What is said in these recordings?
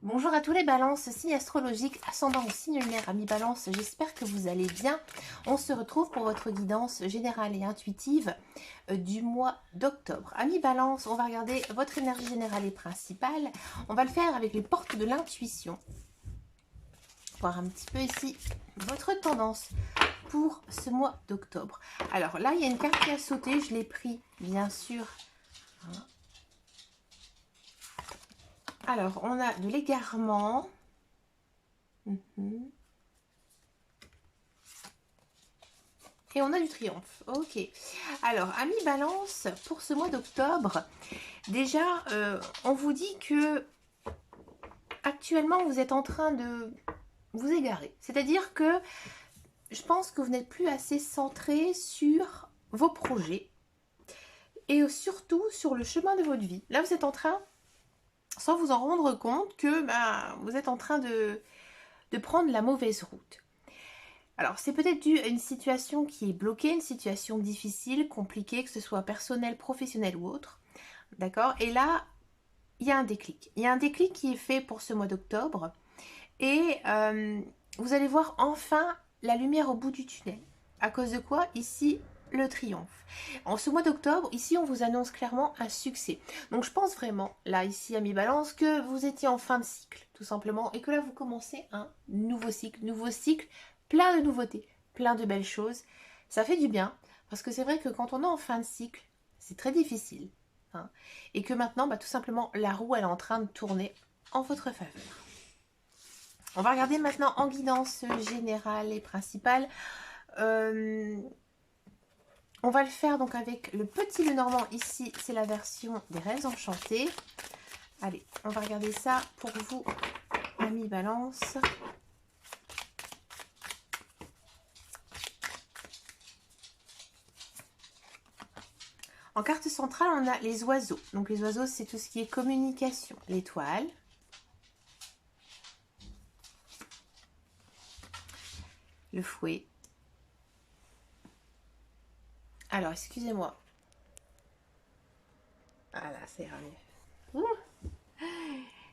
Bonjour à tous les balances, signe astrologique, ascendant au signe lunaire, amis balance, j'espère que vous allez bien. On se retrouve pour votre guidance générale et intuitive du mois d'octobre. Amis balance, on va regarder votre énergie générale et principale. On va le faire avec les portes de l'intuition. Voir un petit peu ici votre tendance pour ce mois d'octobre. Alors là, il y a une carte qui a sauté, je l'ai pris bien sûr. Alors, on a de l'égarement. Et on a du triomphe. Ok. Alors, amis balance, pour ce mois d'octobre, déjà, on vous dit que actuellement, vous êtes en train de vous égarer. C'est-à-dire que je pense que vous n'êtes plus assez centré sur vos projets et surtout sur le chemin de votre vie. Là, vous êtes en train, sans vous en rendre compte, que vous êtes en train de prendre la mauvaise route. Alors, c'est peut-être dû à une situation qui est bloquée, une situation difficile, compliquée, que ce soit personnelle, professionnelle ou autre. D'accord? Et là, il y a un déclic. Il y a un déclic qui est fait pour ce mois d'octobre. Et vous allez voir enfin la lumière au bout du tunnel. À cause de quoi? Ici, le triomphe. En ce mois d'octobre, ici, on vous annonce clairement un succès. Donc, je pense vraiment, là, ici, à mi-balance, que vous étiez en fin de cycle, tout simplement. Et que là, vous commencez un nouveau cycle. Nouveau cycle, plein de nouveautés, plein de belles choses. Ça fait du bien. Parce que c'est vrai que quand on est en fin de cycle, c'est très difficile. Et que maintenant, tout simplement, la roue, elle est en train de tourner en votre faveur. On va regarder maintenant en guidance générale et principale. On va le faire donc avec le petit Lenormand. Ici, c'est la version des rêves enchantés. Allez, on va regarder ça pour vous, amis balance. En carte centrale, on a les oiseaux. Donc les oiseaux, c'est tout ce qui est communication. L'étoile. Le fouet. Alors, excusez-moi. Ah là, ça ira mieux.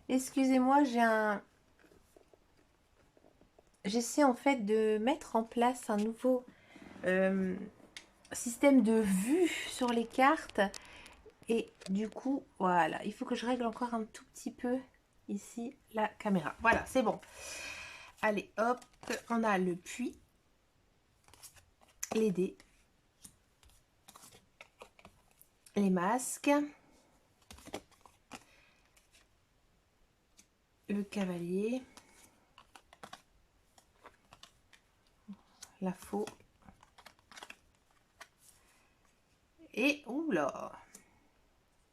Excusez-moi, j'essaie en fait de mettre en place un nouveau système de vue sur les cartes. Et du coup, voilà, il faut que je règle encore un tout petit peu ici la caméra. Voilà, c'est bon. Allez, hop, on a le puits, les dés, les masques, le cavalier, la faux et oula,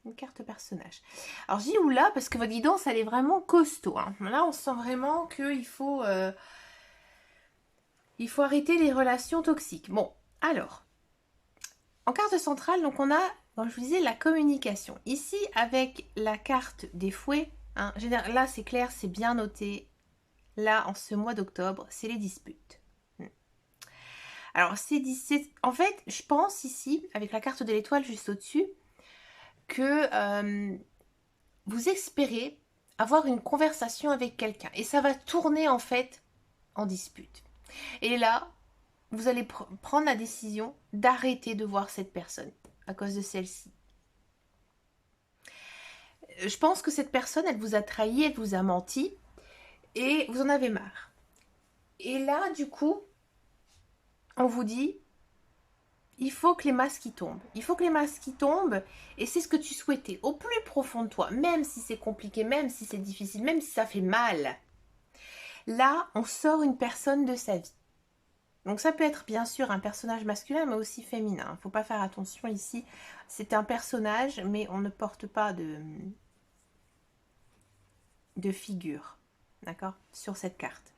une carte personnage. Alors je dis oula parce que votre guidance elle est vraiment costaud. Là on sent vraiment qu'il faut arrêter les relations toxiques. Bon, alors en carte centrale, donc on a, comme je vous disais, la communication. Ici avec la carte des fouets. Là c'est clair, c'est bien noté. Là en ce mois d'octobre, c'est les disputes. Alors, en fait, je pense ici, avec la carte de l'étoile juste au-dessus, que vous espérez avoir une conversation avec quelqu'un. Et ça va tourner, en fait, en dispute. Et là, vous allez prendre la décision d'arrêter de voir cette personne à cause de celle-ci. Je pense que cette personne, elle vous a trahi, elle vous a menti, et vous en avez marre. Et là, du coup, on vous dit... il faut que les masques y tombent. Il faut que les masques y tombent. Et c'est ce que tu souhaitais. Au plus profond de toi. Même si c'est compliqué. Même si c'est difficile. Même si ça fait mal. Là, on sort une personne de sa vie. Donc ça peut être bien sûr un personnage masculin. Mais aussi féminin. Il ne faut pas faire attention ici. C'est un personnage. Mais on ne porte pas de figure. D'accord? Sur cette carte.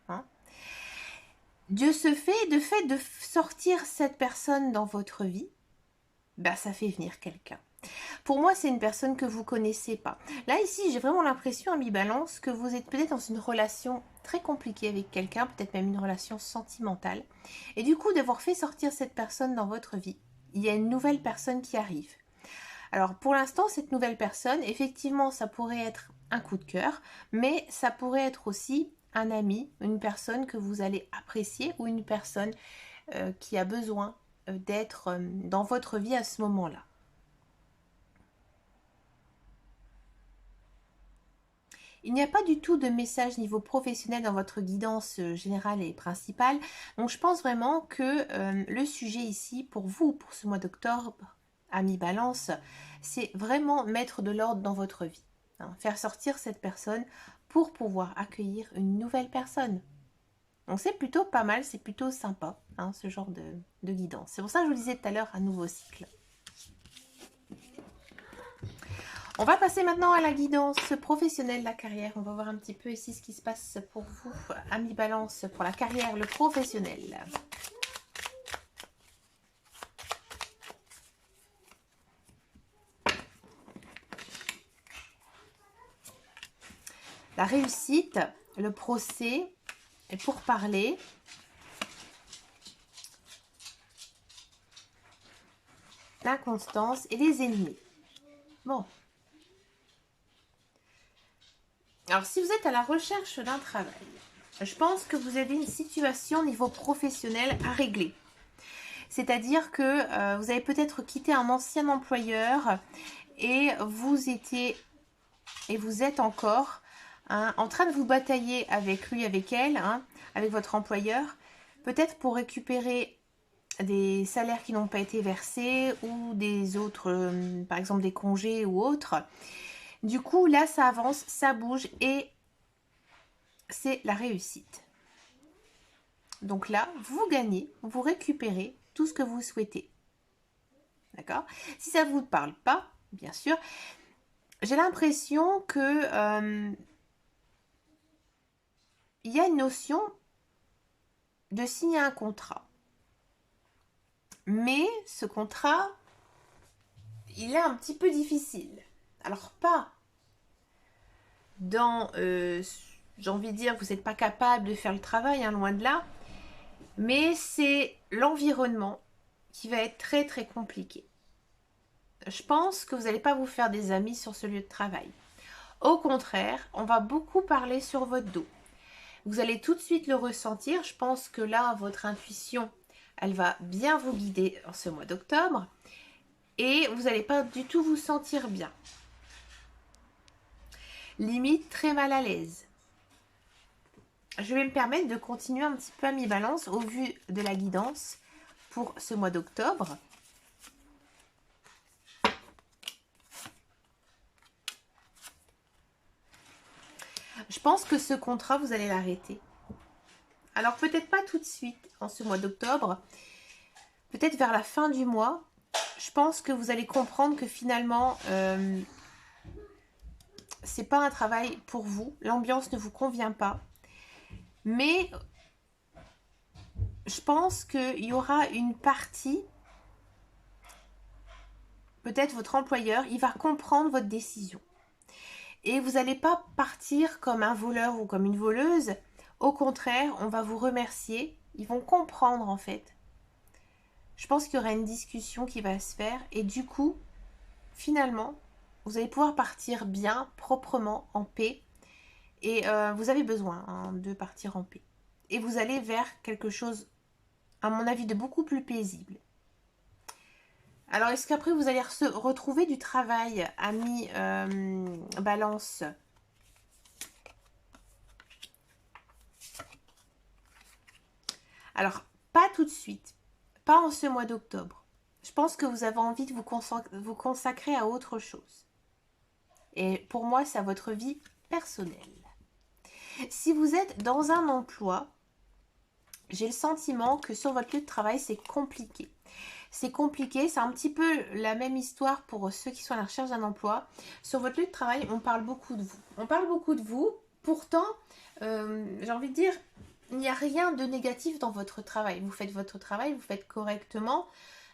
De ce fait, de sortir cette personne dans votre vie, ça fait venir quelqu'un. Pour moi, c'est une personne que vous connaissez pas. Là, ici, j'ai vraiment l'impression, à mi-balance, que vous êtes peut-être dans une relation très compliquée avec quelqu'un, peut-être même une relation sentimentale. Et du coup, d'avoir fait sortir cette personne dans votre vie, il y a une nouvelle personne qui arrive. Alors, pour l'instant, cette nouvelle personne, effectivement, ça pourrait être un coup de cœur, mais ça pourrait être aussi un ami, une personne que vous allez apprécier ou une personne qui a besoin d'être dans votre vie à ce moment-là. Il n'y a pas du tout de message niveau professionnel dans votre guidance générale et principale. Donc je pense vraiment que le sujet ici pour vous, pour ce mois d'octobre, ami Balance, c'est vraiment mettre de l'ordre dans votre vie. Hein, faire sortir cette personne pour pouvoir accueillir une nouvelle personne. Donc c'est plutôt pas mal, c'est plutôt sympa, hein, ce genre de guidance. C'est pour ça que je vous disais tout à l'heure un nouveau cycle. On va passer maintenant à la guidance professionnelle, la carrière. On va voir un petit peu ici ce qui se passe pour vous, amis Balance, pour la carrière, le professionnel. La réussite, le procès, et pour parler. L'inconstance et les ennemis. Bon. Alors, si vous êtes à la recherche d'un travail, je pense que vous avez une situation au niveau professionnel à régler. C'est-à-dire que vous avez peut-être quitté un ancien employeur et vous étiez et vous êtes encore en train de vous batailler avec lui, avec elle, avec votre employeur, peut-être pour récupérer des salaires qui n'ont pas été versés ou des autres, par exemple des congés ou autres. Du coup, là, ça avance, ça bouge et c'est la réussite. Donc là, vous gagnez, vous récupérez tout ce que vous souhaitez. D'accord? Si ça ne vous parle pas, bien sûr, j'ai l'impression que il y a une notion de signer un contrat. Mais ce contrat, il est un petit peu difficile. Alors pas dans, j'ai envie de dire, vous n'êtes pas capable de faire le travail, hein, loin de là. Mais c'est l'environnement qui va être très très compliqué. Je pense que vous n'allez pas vous faire des amis sur ce lieu de travail. Au contraire, on va beaucoup parler sur votre dos. Vous allez tout de suite le ressentir. Je pense que là, votre intuition, elle va bien vous guider en ce mois d'octobre. Et vous n'allez pas du tout vous sentir bien. Limite très mal à l'aise. Je vais me permettre de continuer un petit peu à mi-balance au vu de la guidance pour ce mois d'octobre. Je pense que ce contrat, vous allez l'arrêter. Alors peut-être pas tout de suite en ce mois d'octobre, peut-être vers la fin du mois. Je pense que vous allez comprendre que finalement, c'est pas un travail pour vous. L'ambiance ne vous convient pas. Mais je pense qu'il y aura une partie, peut-être votre employeur, il va comprendre votre décision. Et vous n'allez pas partir comme un voleur ou comme une voleuse. Au contraire, on va vous remercier. Ils vont comprendre en fait. Je pense qu'il y aura une discussion qui va se faire. Et du coup, finalement, vous allez pouvoir partir bien, proprement, en paix. Et vous avez besoin de partir en paix. Et vous allez vers quelque chose, à mon avis, de beaucoup plus paisible. Alors, est-ce qu'après, vous allez retrouver du travail, ami Balance? Alors, pas tout de suite. Pas en ce mois d'octobre. Je pense que vous avez envie de vous consacrer à autre chose. Et pour moi, c'est à votre vie personnelle. Si vous êtes dans un emploi, j'ai le sentiment que sur votre lieu de travail, c'est compliqué. C'est compliqué, c'est un petit peu la même histoire pour ceux qui sont à la recherche d'un emploi. Sur votre lieu de travail, on parle beaucoup de vous. On parle beaucoup de vous, pourtant, j'ai envie de dire, il n'y a rien de négatif dans votre travail. Vous faites votre travail, vous faites correctement,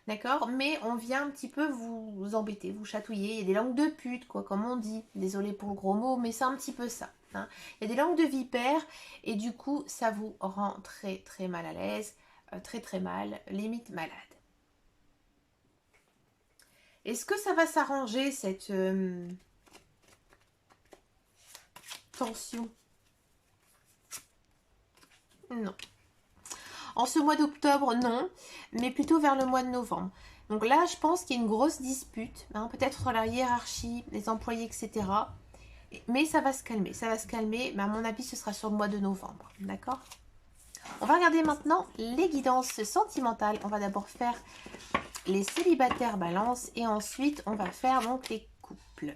d'accord? Mais on vient un petit peu vous embêter, vous chatouiller. Il y a des langues de pute, quoi, comme on dit. Désolée pour le gros mot, mais c'est un petit peu ça. Hein. Il y a des langues de vipère et du coup, ça vous rend très très mal à l'aise, très très mal, limite malade. Est-ce que ça va s'arranger cette tension. Non. En ce mois d'octobre, non, mais plutôt vers le mois de novembre. Donc là, je pense qu'il y a une grosse dispute, hein, peut-être entre la hiérarchie, les employés, etc. Mais ça va se calmer, ça va se calmer. Mais à mon avis, ce sera sur le mois de novembre, d'accord? On va regarder maintenant les guidances sentimentales. On va d'abord faire les célibataires balance et ensuite, on va faire donc les couples.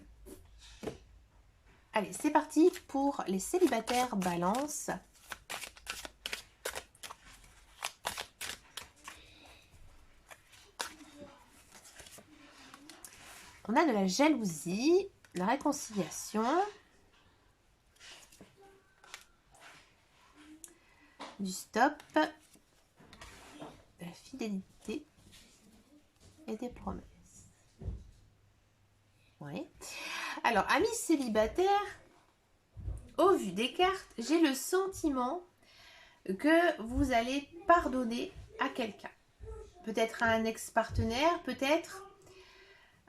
Allez, c'est parti pour les célibataires balance. On a de la jalousie, de la réconciliation, du stop, de la fidélité et des promesses. Oui. Alors, amis célibataires, au vu des cartes, j'ai le sentiment que vous allez pardonner à quelqu'un. Peut-être à un ex-partenaire, peut-être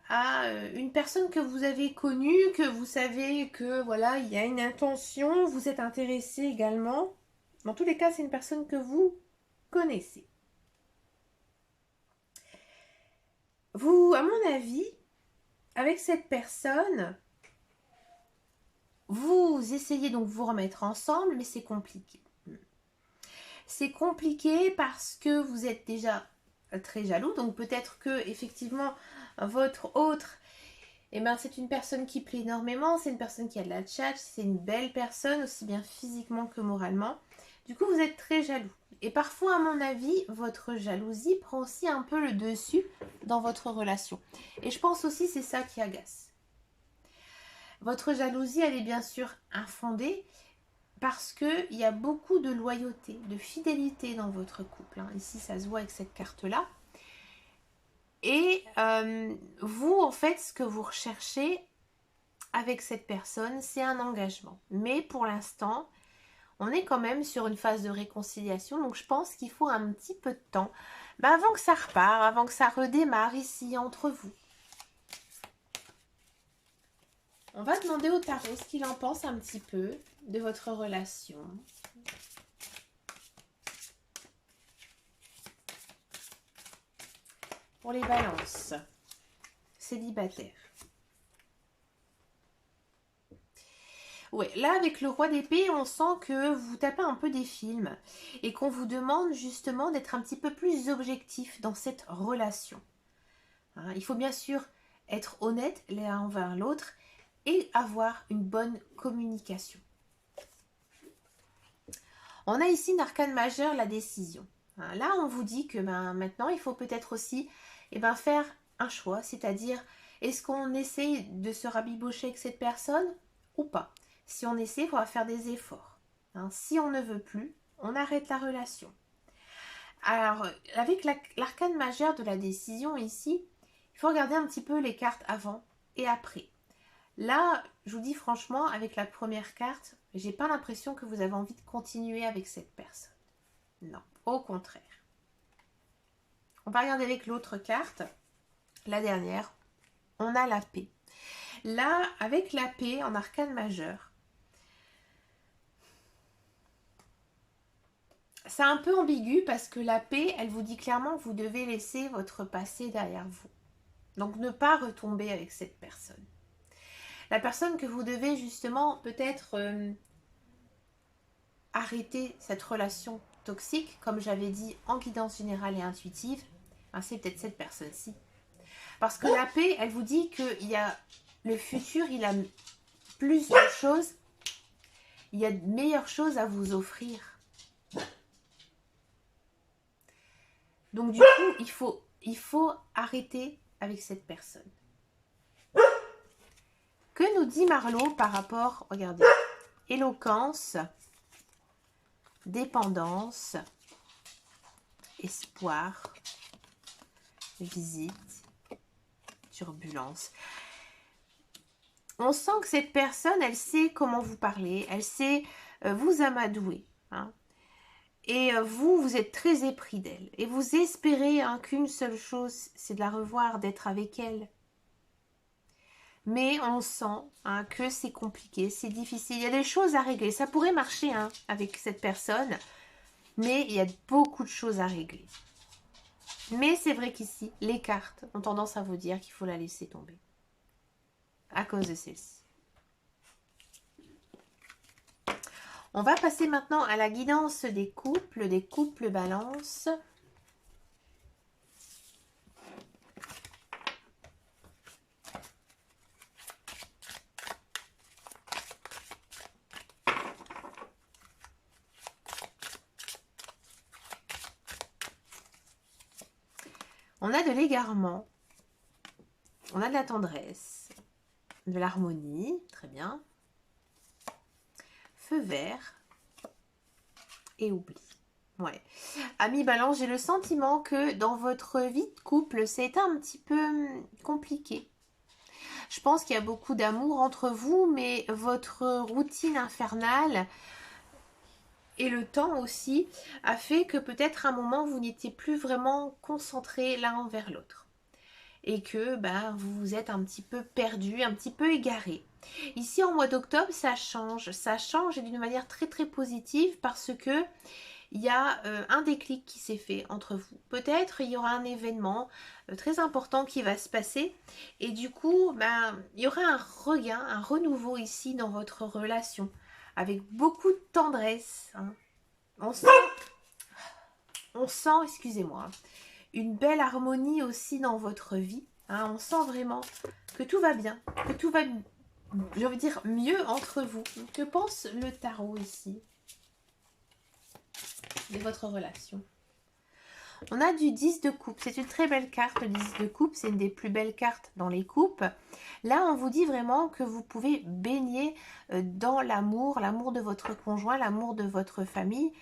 à une personne que vous avez connue, que vous savez que voilà, il y a une intention, vous êtes intéressé également. Dans tous les cas, c'est une personne que vous connaissez. Vous, à mon avis, avec cette personne, vous essayez donc de vous remettre ensemble, mais c'est compliqué. C'est compliqué parce que vous êtes déjà très jaloux, donc peut-être que effectivement votre autre, eh ben, c'est une personne qui plaît énormément, c'est une personne qui a de la tchatch, c'est une belle personne, aussi bien physiquement que moralement. Du coup, vous êtes très jaloux. Et parfois, à mon avis, votre jalousie prend aussi un peu le dessus dans votre relation. Et je pense aussi c'est ça qui agace. Votre jalousie, elle est bien sûr infondée parce qu'il y a beaucoup de loyauté, de fidélité dans votre couple. Hein. Ici, ça se voit avec cette carte-là. Et vous, en fait, ce que vous recherchez avec cette personne, c'est un engagement. Mais pour l'instant, on est quand même sur une phase de réconciliation. Donc, je pense qu'il faut un petit peu de temps avant que ça repart, avant que ça redémarre ici entre vous. On va demander au tarot ce qu'il en pense un petit peu de votre relation. Pour les balances, célibataires. Ouais, là avec le roi d'épée, on sent que vous tapez un peu des films et qu'on vous demande justement d'être un petit peu plus objectif dans cette relation. Hein, il faut bien sûr être honnête l'un envers l'autre et avoir une bonne communication. On a ici une arcane majeure, la décision. Hein, là, on vous dit que maintenant, il faut peut-être aussi faire un choix, c'est-à-dire est-ce qu'on essaye de se rabibocher avec cette personne ou pas? Si on essaie, il faudra faire des efforts. Hein, si on ne veut plus, on arrête la relation. Alors, avec l'arcane majeure de la décision ici, il faut regarder un petit peu les cartes avant et après. Là, je vous dis franchement, avec la première carte, j'ai pas l'impression que vous avez envie de continuer avec cette personne. Non, au contraire. On va regarder avec l'autre carte, la dernière. On a la paix. Là, avec la paix en arcane majeur, c'est un peu ambigu parce que la paix, elle vous dit clairement que vous devez laisser votre passé derrière vous. Donc, ne pas retomber avec cette personne. La personne que vous devez justement peut-être arrêter cette relation toxique, comme j'avais dit en guidance générale et intuitive, c'est peut-être cette personne-ci. Parce que la paix, elle vous dit que le futur, il a plus de choses, il y a de meilleures choses à vous offrir. Donc du coup, il faut arrêter avec cette personne. Que nous dit Marlo par rapport, regardez, éloquence, dépendance, espoir, visite, turbulence. On sent que cette personne, elle sait comment vous parler, elle sait vous amadouer. Hein. Et vous êtes très épris d'elle. Et vous espérez qu'une seule chose, c'est de la revoir, d'être avec elle. Mais on sent hein, que c'est compliqué, c'est difficile. Il y a des choses à régler. Ça pourrait marcher hein, avec cette personne, mais il y a beaucoup de choses à régler. Mais c'est vrai qu'ici, les cartes ont tendance à vous dire qu'il faut la laisser tomber. À cause de celle-ci. On va passer maintenant à la guidance des couples balance. On a de l'égarement, on a de la tendresse, de l'harmonie, très bien. Feu vert et oubli. Ouais. Amis balance, j'ai le sentiment que dans votre vie de couple, c'est un petit peu compliqué. Je pense qu'il y a beaucoup d'amour entre vous, mais votre routine infernale et le temps aussi a fait que peut-être à un moment, vous n'étiez plus vraiment concentrés l'un envers l'autre. Et que vous vous êtes un petit peu perdu, un petit peu égaré. Ici, en mois d'octobre, ça change et d'une manière très très positive parce que il y a un déclic qui s'est fait entre vous. Peut-être il y aura un événement très important qui va se passer et du coup, il y aura un regain, un renouveau ici dans votre relation avec beaucoup de tendresse. Hein. On sent, excusez-moi, une belle harmonie aussi dans votre vie. Hein. On sent vraiment que tout va bien, que tout va, je veux dire, mieux entre vous. Que pense le tarot ici de votre relation? On a du 10 de coupe. C'est une très belle carte, le 10 de coupe. C'est une des plus belles cartes dans les coupes. Là, on vous dit vraiment que vous pouvez baigner dans l'amour de votre conjoint, l'amour de votre famille.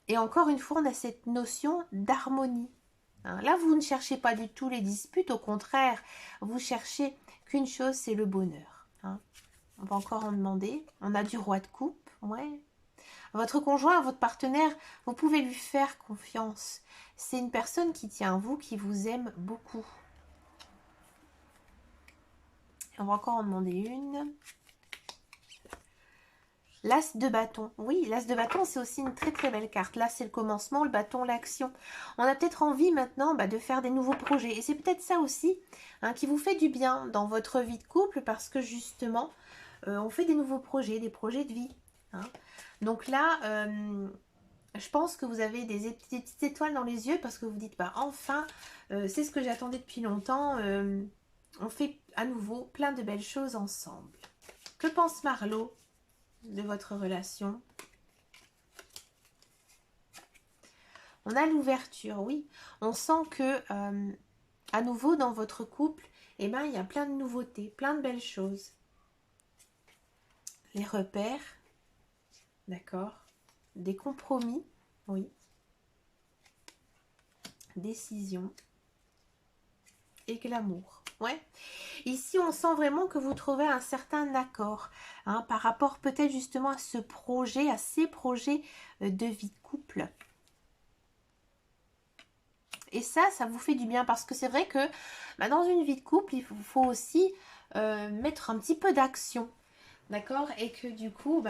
Et encore une fois, on a cette notion d'harmonie. Hein, là, vous ne cherchez pas du tout les disputes. Au contraire, vous cherchez qu'une chose, c'est le bonheur. Hein. On va encore en demander. On a du roi de coupe. Ouais. Votre conjoint, votre partenaire, vous pouvez lui faire confiance. C'est une personne qui tient à vous, qui vous aime beaucoup. On va encore en demander une. L'as de bâton. Oui, l'as de bâton, c'est aussi une très très belle carte. Là, c'est le commencement, le bâton, l'action. On a peut-être envie maintenant de faire des nouveaux projets. Et c'est peut-être ça aussi hein, qui vous fait du bien dans votre vie de couple parce que justement, on fait des nouveaux projets, des projets de vie. Hein. Donc là, je pense que vous avez des petites étoiles dans les yeux parce que vous dites, enfin, c'est ce que j'attendais depuis longtemps. On fait à nouveau plein de belles choses ensemble. Que pense Marlo de votre relation? On a l'ouverture, oui. On sent que, à nouveau, dans votre couple, il y a plein de nouveautés, plein de belles choses. Les repères, d'accord. Des compromis, oui. Décision. Et glamour. Ouais. Ici, on sent vraiment que vous trouvez un certain accord hein, par rapport peut-être justement à ce projet, à ces projets de vie de couple. Et ça vous fait du bien parce que c'est vrai que dans une vie de couple, il faut aussi mettre un petit peu d'action. D'accord? Et que du coup,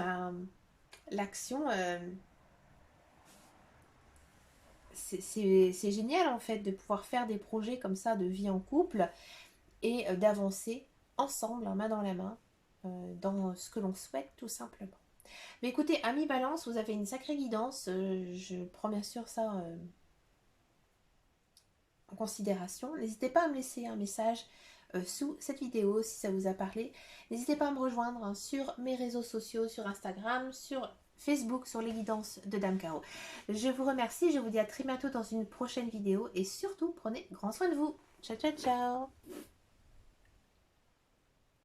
l'action, c'est génial en fait de pouvoir faire des projets comme ça de vie en couple et d'avancer ensemble, main dans la main, dans ce que l'on souhaite tout simplement. Mais écoutez, amis balance, vous avez une sacrée guidance, je prends bien sûr ça en considération. N'hésitez pas à me laisser un message sous cette vidéo si ça vous a parlé. N'hésitez pas à me rejoindre hein, sur mes réseaux sociaux, sur Instagram, sur Facebook, sur les guidances de Dame Caro. Je vous remercie, je vous dis à très bientôt dans une prochaine vidéo et surtout prenez grand soin de vous. Ciao, ciao, ciao.